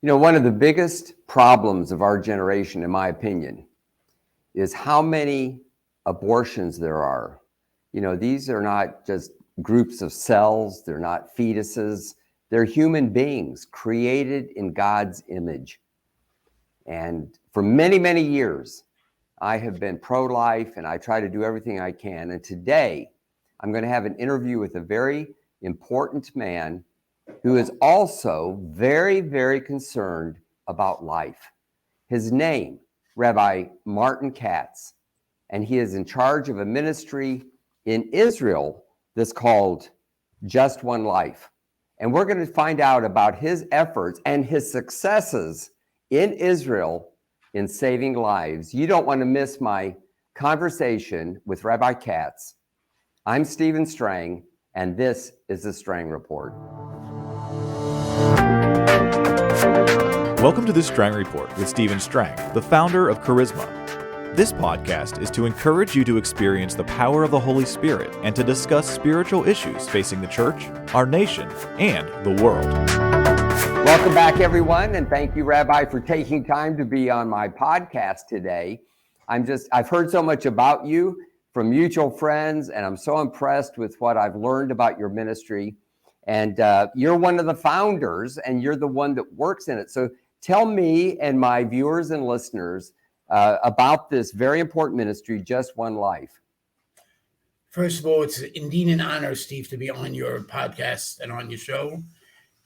One of the biggest problems of our generation, in my opinion, is how many abortions there are. These are not just groups of cells, they're not fetuses, they're human beings created in God's image. And for many, many years, I have been pro-life and I try to do everything I can. And today, I'm going to have an interview with a very important man who is also very, very concerned about life. His name, Rabbi Marty Katz, and he is in charge of a ministry in Israel that's called Just One Life. And we're going to find out about his efforts and his successes in Israel in saving lives. You don't want to miss my conversation with Rabbi Katz. I'm Stephen Strang, and this is the Strang Report. Welcome to the Strang Report with Stephen Strang, the founder of Charisma. This podcast is to encourage you to experience the power of the Holy Spirit and to discuss spiritual issues facing the church, our nation, and the world. Welcome back, everyone, and thank you, Rabbi, for taking time to be on my podcast today. I've heard so much about you from mutual friends, and I'm so impressed with what I've learned about your ministry. And you're one of the founders, and you're the one that works in it. So tell me and my viewers and listeners about this very important ministry, Just One Life. First of all, it's indeed an honor, Steve, to be on your podcast and on your show.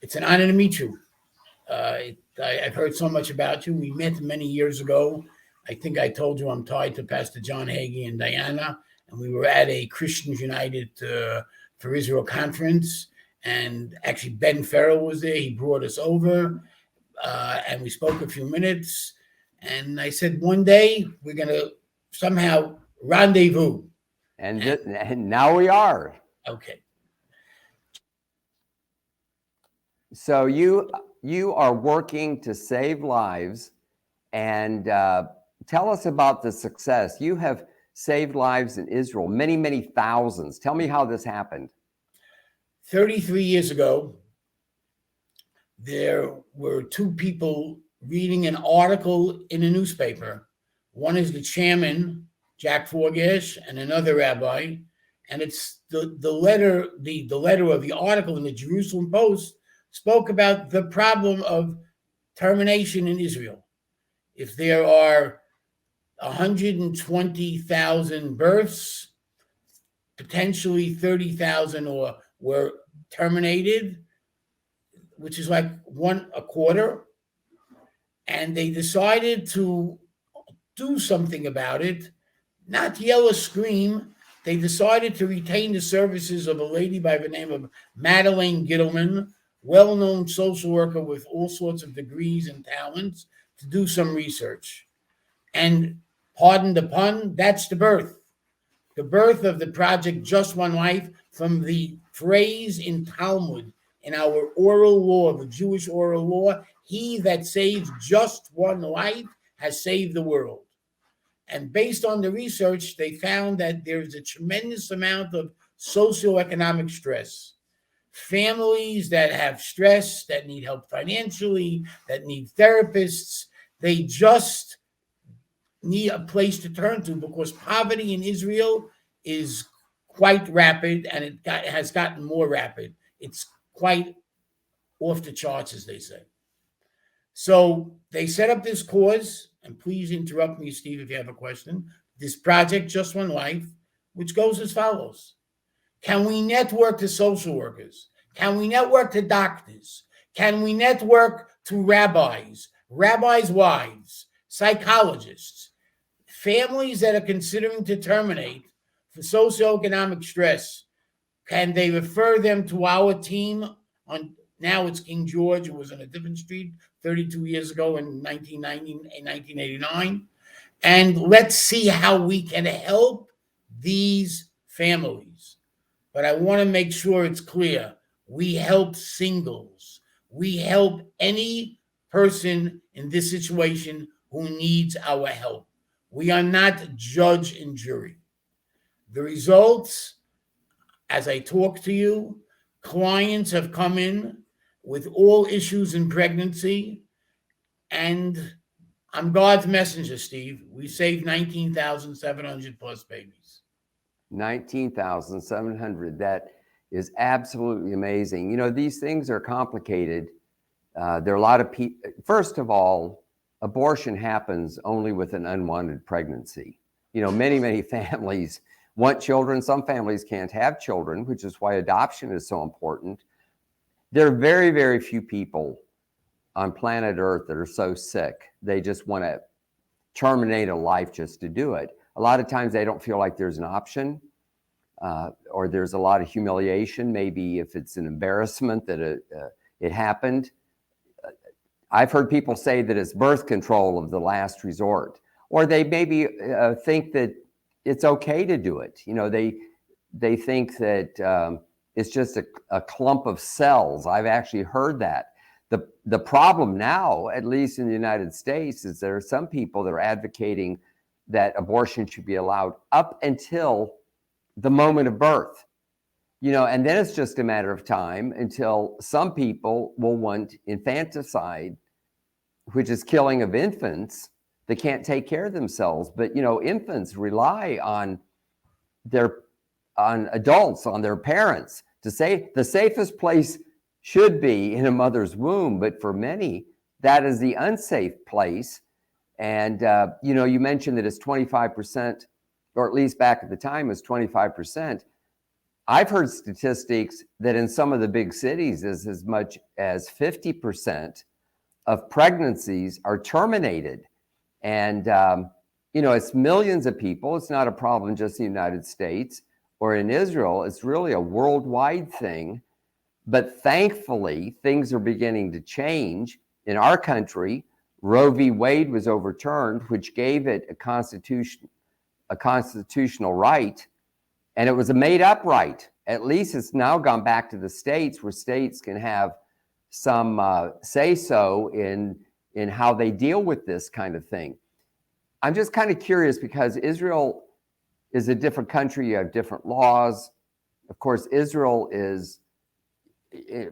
It's an honor to meet you. I've heard so much about you. We met many years ago. I think I told you I'm tied to Pastor John Hagee and Diana, and we were at a Christians United for Israel conference. And actually, Ben Farrell was there. He brought us over, and we spoke a few minutes. And I said, one day we're going to somehow rendezvous. And now we are. Okay. So you are working to save lives, and tell us about the success. You have saved lives in Israel, many, many thousands. Tell me how this happened. 33 years ago, there were two people reading an article in a newspaper. One is the chairman, Jack Forgash, and another rabbi. And it's the letter of the article in the Jerusalem Post spoke about the problem of termination in Israel. If there are 120,000 births, potentially 30,000 were terminated, which is like a quarter. And they decided to do something about it, not yell or scream. They decided to retain the services of a lady by the name of Madeleine Gittleman, well-known social worker with all sorts of degrees and talents, to do some research. And pardon the pun, that's the birth of the project Just One Life, from the phrase in Talmud, in our oral law, the Jewish oral law, he that saves just one life has saved the world. And based on the research, they found that there's a tremendous amount of socioeconomic stress. Families that have stress, that need help financially, that need therapists, they just need a place to turn to, because poverty in Israel is quite rapid, and it has gotten more rapid. It's quite off the charts, as they say. So they set up this cause, and please interrupt me, Steve, if you have a question. This project, Just One Life, which goes as follows. Can we network to social workers? Can we network to doctors? Can we network to rabbis' wives, psychologists, families that are considering to terminate for socioeconomic stress? Can they refer them to our team? Now it's King George, who was on a different street 32 years ago in 1989. And let's see how we can help these families. But I want to make sure it's clear. We help singles. We help any person in this situation who needs our help. We are not judge and jury. The results, as I talk to you, clients have come in with all issues in pregnancy. And I'm God's messenger, Steve. We saved 19,700 plus babies. 19,700. That is absolutely amazing. You know, these things are complicated. There are a lot of people. First of all, abortion happens only with an unwanted pregnancy. You know, many families want children. Some families can't have children, which is why adoption is so important. There are very few people on planet Earth that are so sick they just want to terminate a life just to do it. A lot of times they don't feel like there's an option, or there's a lot of humiliation, maybe if it's an embarrassment that it happened. I've heard people say that it's birth control of the last resort, or they maybe think that it's okay to do it. You know, they think that it's just a clump of cells. I've actually heard that. The problem now, at least in the United States, is there are some people that are advocating that abortion should be allowed up until the moment of birth. You know, and then it's just a matter of time until some people will want infanticide, which is killing of infants that can't take care of themselves. But, you know, infants rely on adults, on their parents to say the safest place should be in a mother's womb. But for many, that is the unsafe place. And, you know, you mentioned that it's 25%, or at least back at the time was 25%. I've heard statistics that in some of the big cities is as much as 50% of pregnancies are terminated. And, you know, it's millions of people. It's not a problem just in the United States or in Israel. It's really a worldwide thing. But thankfully, things are beginning to change. In our country, Roe v. Wade was overturned, which gave it a constitutional right. And it was a made-up right. At least it's now gone back to the states, where states can have some say-so in how they deal with this kind of thing. I'm just kind of curious, because Israel is a different country. You have different laws. Of course, Israel is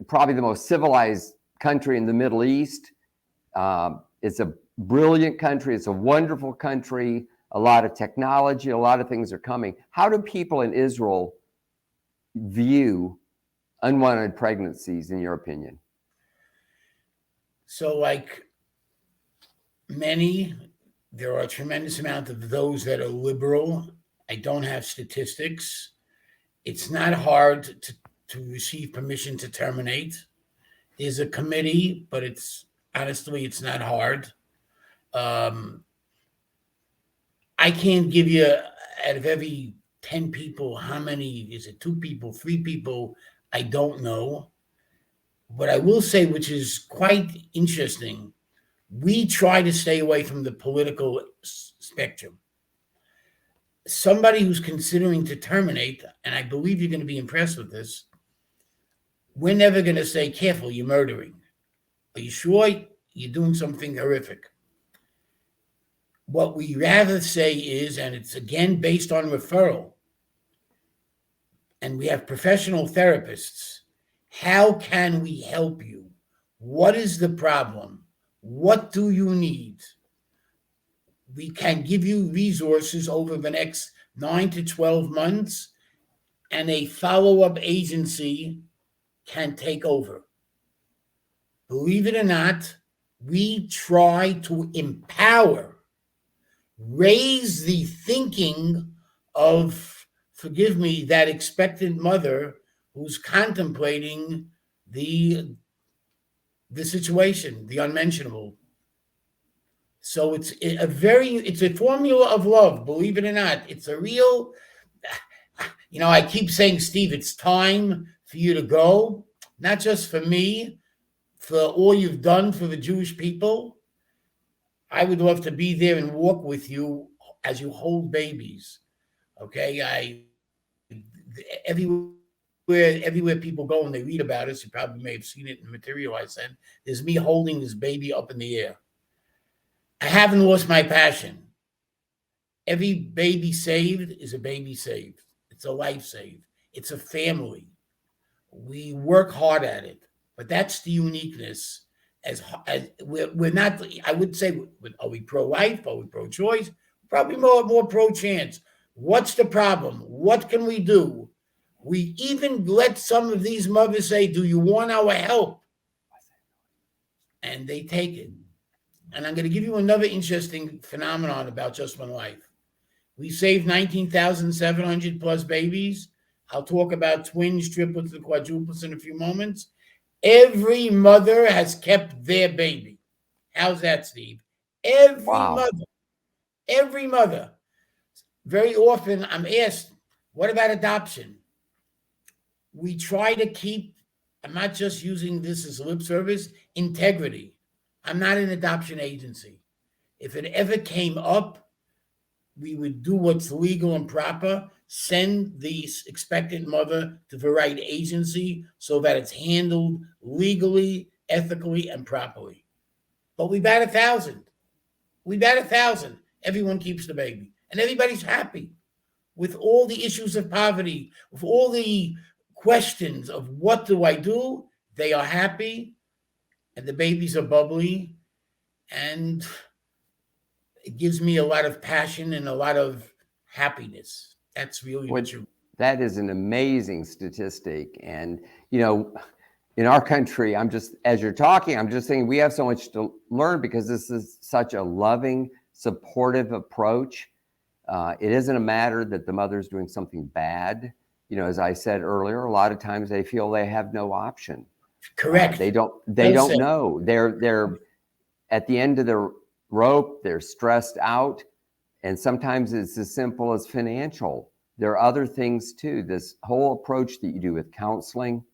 probably the most civilized country in the Middle East. It's a brilliant country. It's a wonderful country. A lot of technology, a lot of things are coming. How do people in Israel view unwanted pregnancies, in your opinion? So, like many, there are a tremendous amount of those that are liberal. I don't have statistics. It's not hard to receive permission to terminate. There's a committee, but it's not hard. I can't give you, out of every 10 people, how many, is it 2 people, 3 people? I don't know. What I will say, which is quite interesting, we try to stay away from the political spectrum. Somebody who's considering to terminate, and I believe you're going to be impressed with this, we're never going to say, careful, you're murdering. Are you sure you're doing something horrific? What we rather say is, and it's again based on referral, and we have professional therapists, how can we help you? What is the problem? What do you need? We can give you resources over the next 9 to 12 months, and a follow-up agency can take over. Believe it or not, we try to empower, raise the thinking of, forgive me, that expectant mother who's contemplating the situation, the unmentionable. So it's a formula of love, believe it or not. It's a real, you know, I keep saying, Steve, it's time for you to go, not just for me, for all you've done for the Jewish people. I would love to be there and walk with you as you hold babies. Okay, everywhere people go and they read about us, you probably may have seen it in the material I sent. There's me holding this baby up in the air. I haven't lost my passion. Every baby saved is a baby saved. It's a life saved. It's a family. We work hard at it, but that's the uniqueness as we're not. I would say, are we pro-life? Are we pro-choice? Probably more pro-chance. What's the problem? What can we do? We even let some of these mothers say, "Do you want our help?" And they take it. And I'm going to give you another interesting phenomenon about Just One Life. We saved 19,700 plus babies. I'll talk about twins, triplets, and quadruplets in a few moments. Every mother has kept their baby. How's that, Steve? Every mother. Very often I'm asked, what about adoption? We try to keep, I'm not just using this as lip service, integrity. I'm not an adoption agency. If it ever came up, we would do what's legal and proper, send the expectant mother to the right agency so that it's handled legally, ethically, and properly. But we bat 1,000. Everyone keeps the baby. And everybody's happy with all the issues of poverty, with all the questions of what do I do? They are happy, and the babies are bubbly, and it gives me a lot of passion and a lot of happiness. That's really true. That is an amazing statistic. And, in our country, as you're talking, I'm just saying we have so much to learn because this is such a loving, supportive approach. It isn't a matter that the mother's doing something bad. As I said earlier, a lot of times they feel they have no option. Correct. They don't know. They're at the end of the rope. They're stressed out. And sometimes it's as simple as financial. There are other things too. This whole approach that you do with counseling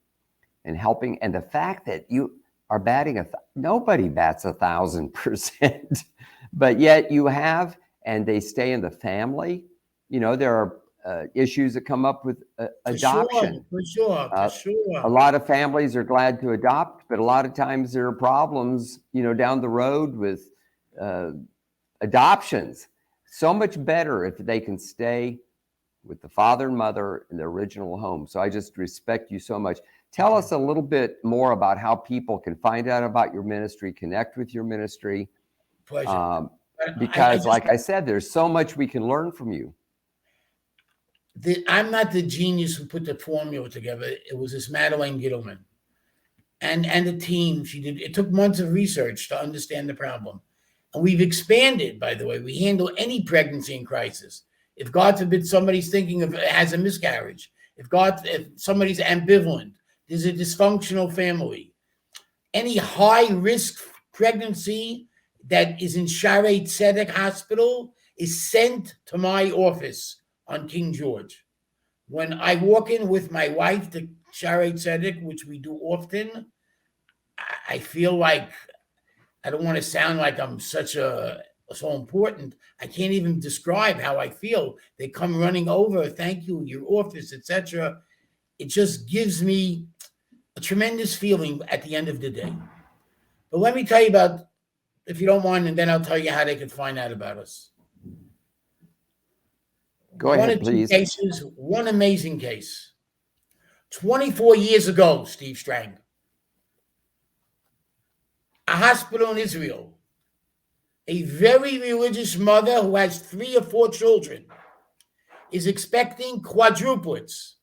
and helping, and the fact that you are batting nobody bats 1,000%, but yet you have, and they stay in the family. There are issues that come up with adoption. For sure. A lot of families are glad to adopt, but a lot of times there are problems, down the road with adoptions. So much better if they can stay with the father and mother in their original home. So I just respect you so much. Tell us a little bit more about how people can find out about your ministry, connect with your ministry. Pleasure. Because like I said, there's so much we can learn from you. I'm not the genius who put the formula together. It was this Madeleine Gittleman and the team. She did. It took months of research to understand the problem. And we've expanded, by the way. We handle any pregnancy in crisis. If God forbid somebody's thinking of has a miscarriage, if somebody's ambivalent, there's a dysfunctional family, any high risk pregnancy that is in Shaarei Tzedek Hospital is sent to my office on King George. When I walk in with my wife to Shaarei Tzedek, which we do often, I feel like, I don't want to sound like I'm so important. I can't even describe how I feel. They come running over, thank you, your office, etc. It just gives me a tremendous feeling at the end of the day. But let me tell you about, if you don't mind, and then I'll tell you how they can find out about us. Go ahead, please. One amazing case. 24 years ago, Steve Strang, a hospital in Israel, a very religious mother who has 3 or 4 children is expecting quadruplets.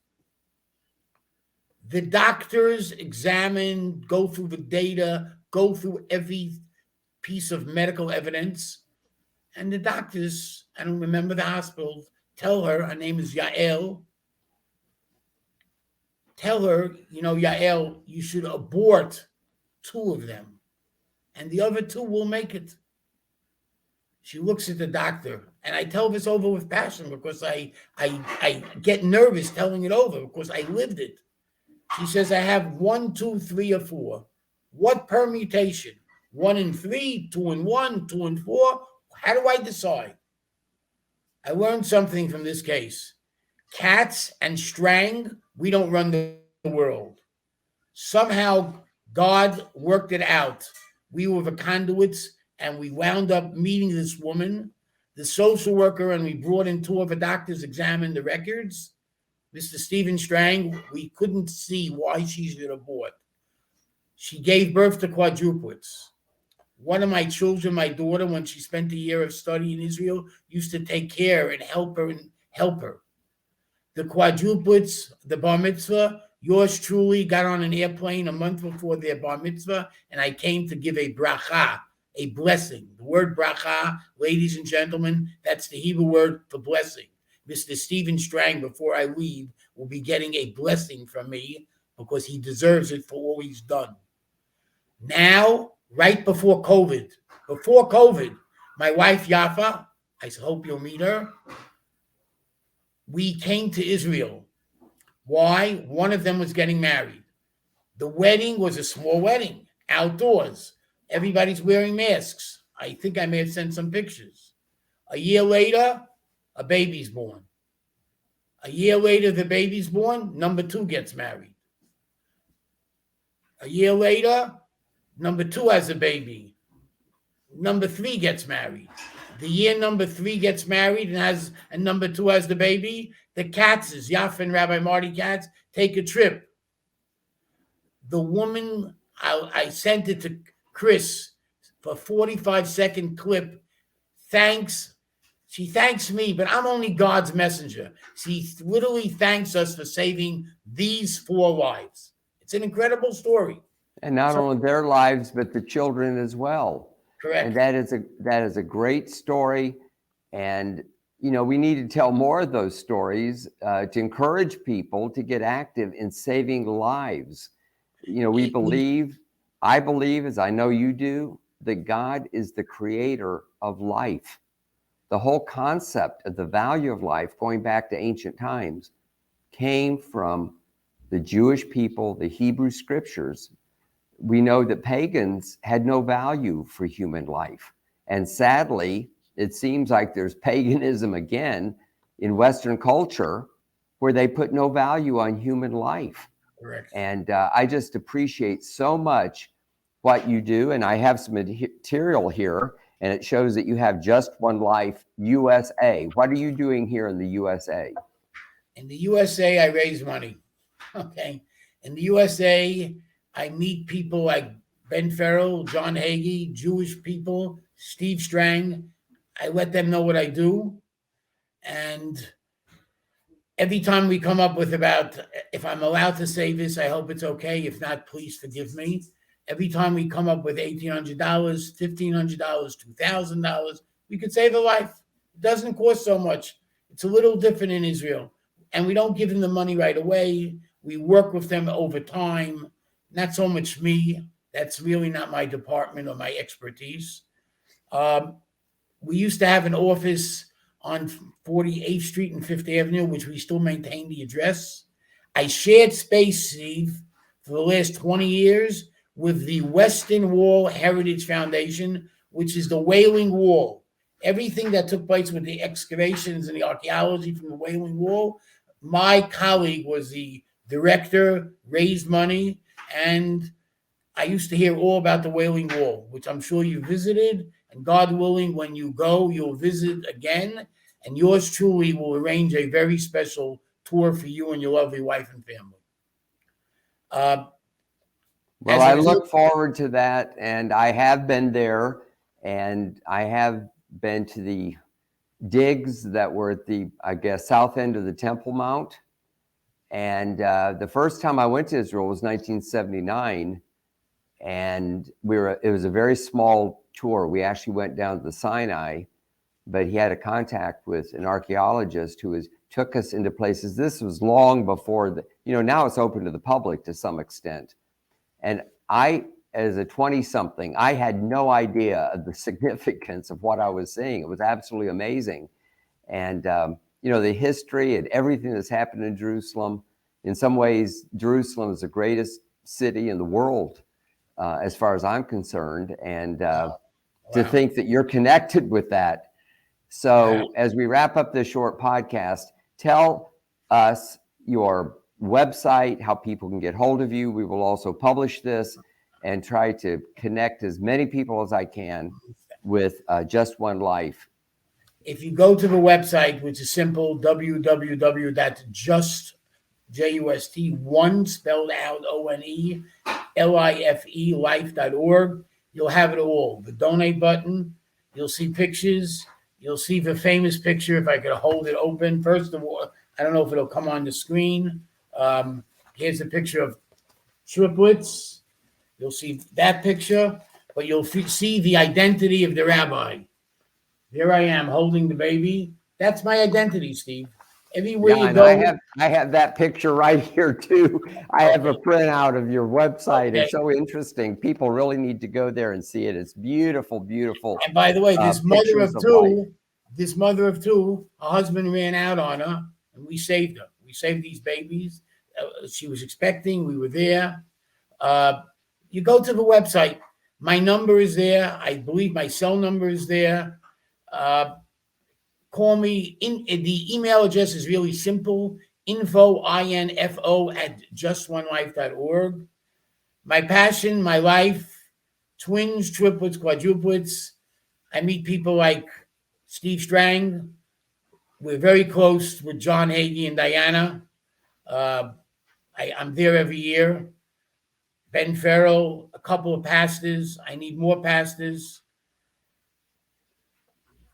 The doctors examine, go through the data, go through every piece of medical evidence, and the doctors, I don't remember the hospital, tell her name is Yael, tell her, Yael, you should abort 2 of them, and the other 2 will make it. She looks at the doctor, and I tell this over with passion because I get nervous telling it over because I lived it. She says, I have 1, 2, 3, or 4. What permutation? 1 and 3, 2 and 1, 2 and 4. How do I decide? I learned something from this case. Katz and Strang, we don't run the world. Somehow God worked it out. We were the conduits, and we wound up meeting this woman, the social worker, and we brought in 2 of the doctors, examined the records. Mr. Stephen Strang, we couldn't see why she should abort. She gave birth to quadruplets. One of my children, my daughter, when she spent a year of study in Israel, used to take care and help her. The quadruplets, the bar mitzvah, yours truly got on an airplane a month before their bar mitzvah, and I came to give a bracha, a blessing. The word bracha, ladies and gentlemen, that's the Hebrew word for blessing. Mr. Stephen Strang, before I leave, will be getting a blessing from me because he deserves it for all he's done. Now, right before COVID, my wife Yafa, I hope you'll meet her, we came to Israel. Why? One of them was getting married. The wedding was a small wedding, outdoors. Everybody's wearing masks. I think I may have sent some pictures. A year later, a baby's born. A year later, the baby's born, number 2 gets married. A year later, number 2 has a baby. Number 3 gets married. The year number 3 gets married and number 2 has the baby, the Katzes, Yafa and Rabbi Marty Katz, take a trip. The woman, I sent it to Chris for a 45-second clip. She thanks me, but I'm only God's messenger. She literally thanks us for saving these 4 lives. It's an incredible story. And not only their lives, but the children as well. Correct. And that is a great story. And, we need to tell more of those stories to encourage people to get active in saving lives. I believe, as I know you do, that God is the creator of life. The whole concept of the value of life, going back to ancient times, came from the Jewish people, the Hebrew scriptures. We know that pagans had no value for human life. And sadly, it seems like there's paganism again in Western culture where they put no value on human life. Correct. And I just appreciate so much what you do. And I have some material here, and it shows that you have Just One Life USA. What are you doing here in the USA? In the USA, I raise money. Okay. In the USA, I meet people like Ben Farrell, John Hagee, Jewish people, Steve Strang. I let them know what I do. And every time we come up with if I'm allowed to say this, I hope it's okay. If not, please forgive me. Every time we come up with $1,800, $1,500, $2,000, we could save a life. It doesn't cost so much. It's a little different in Israel. And we don't give them the money right away. We work with them over time. Not so much me. That's really not my department or my expertise. We used to have an office on 48th Street and 5th Avenue, which we still maintain the address. I shared space, Steve, for the last 20 years with the Western Wall Heritage Foundation, which is the Wailing Wall. Everything that took place with the excavations and the archaeology from the Wailing Wall, my colleague was the director, raised money, and I used to hear all about the Wailing Wall, which I'm sure you visited. And God willing, when you go, you'll visit again. And yours truly will arrange a very special tour for you and your lovely wife and family. Well, I look forward to that. And I have been there. And I have been to the digs that were at the, south end of the Temple Mount. And the first time I went to Israel was 1979. And it was a very small tour. We actually went down to the Sinai, but he had a contact with an archaeologist who took us into places. This was long before now it's open to the public to some extent. And I, as a 20-something, I had no idea of the significance of what I was seeing. It was absolutely amazing. And, the history and everything that's happened in Jerusalem. In some ways, Jerusalem is the greatest city in the world, as far as I'm concerned. And to think that you're connected with that. So as we wrap up this short podcast, tell us your website, how people can get hold of you. We will also publish this and try to connect as many people as I can with Just One Life. If you go to the website, which is simple, www.just, Just, one spelled out, ONE, L-I-F-E, life.org. You'll have it all. The donate button. You'll see pictures. You'll see the famous picture, if I could hold it open. First of all, I don't know if it'll come on the screen. Here's a picture of triplets. You'll see that picture, but you'll see the identity of the rabbi. There I am holding the baby. That's my identity, Steve. Everywhere you go. I have that picture right here too. I have a printout of your website. Okay. It's so interesting. People really need to go there and see it. It's beautiful, beautiful. And by the way, this mother of two, her husband ran out on her, and we saved her. We saved these babies. She was expecting. We were there. You go to the website. My number is there. I believe my cell number is there. Call me. The email address is really simple. info@justonelife.org. My passion, my life, twins, triplets, quadruplets. I meet people like Steve Strang. We're very close with John Hagee and Diana. I'm there every year. Ben Farrell, a couple of pastors. I need more pastors.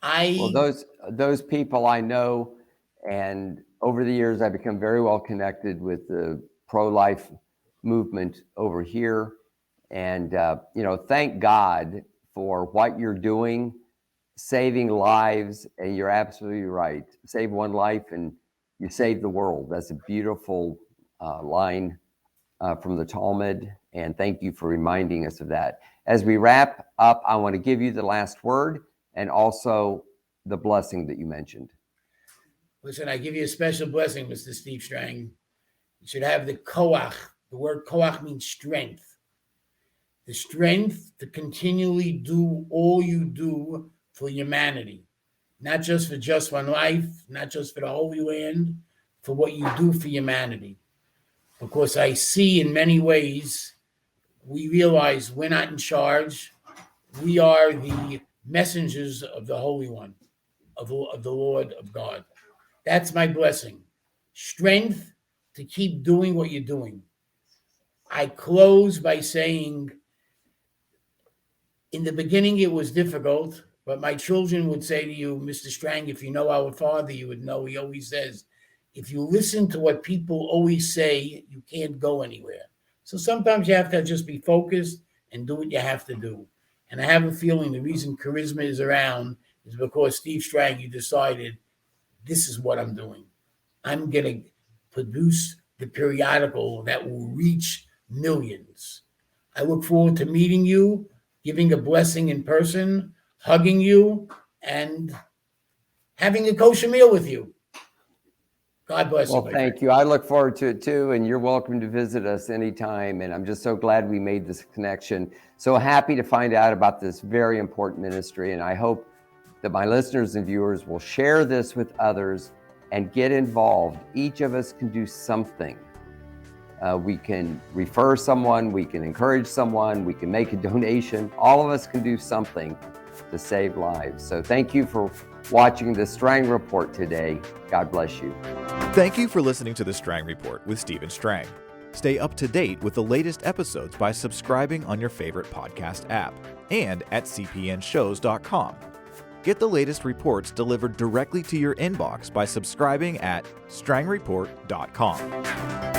Well, those people I know, and over the years I've become very well connected with the pro-life movement over here, and thank God for what you're doing, saving lives. And you're absolutely right. Save one life and you save the world. That's a beautiful line from the Talmud, and thank you for reminding us of that. As we wrap up, I want to give you the last word and also the blessing that you mentioned. Listen, I give you a special blessing, Mr. Steve Strang. You should have the koach. The word koach means strength. The strength to continually do all you do for humanity. Not just for Just One Life, not just for the Holy Land, for what you do for humanity. Because I see in many ways, we realize we're not in charge. We are the messengers of the Holy One, of the Lord of God. That's my blessing. Strength to keep doing what you're doing. I close by saying, in the beginning it was difficult, but my children would say to you, Mr. Strang, if you know our Father, you would know he always says, if you listen to what people always say, you can't go anywhere. So sometimes you have to just be focused and do what you have to do. And I have a feeling the reason Charisma is around is because Steve Strang, you decided, this is what I'm doing. I'm going to produce the periodical that will reach millions. I look forward to meeting you, giving a blessing in person, hugging you, and having a kosher meal with you. God bless you. Well, thank you. I look forward to it too, and you're welcome to visit us anytime. And I'm just so glad we made this connection. So happy to find out about this very important ministry. And I hope that my listeners and viewers will share this with others and get involved. Each of us can do something. We can refer someone, we can encourage someone, we can make a donation. All of us can do something to save lives. So thank you for watching the Strang Report today. God bless you. Thank you for listening to the Strang Report with Stephen Strang. Stay up to date with the latest episodes by subscribing on your favorite podcast app and at cpnshows.com. Get the latest reports delivered directly to your inbox by subscribing at strangreport.com.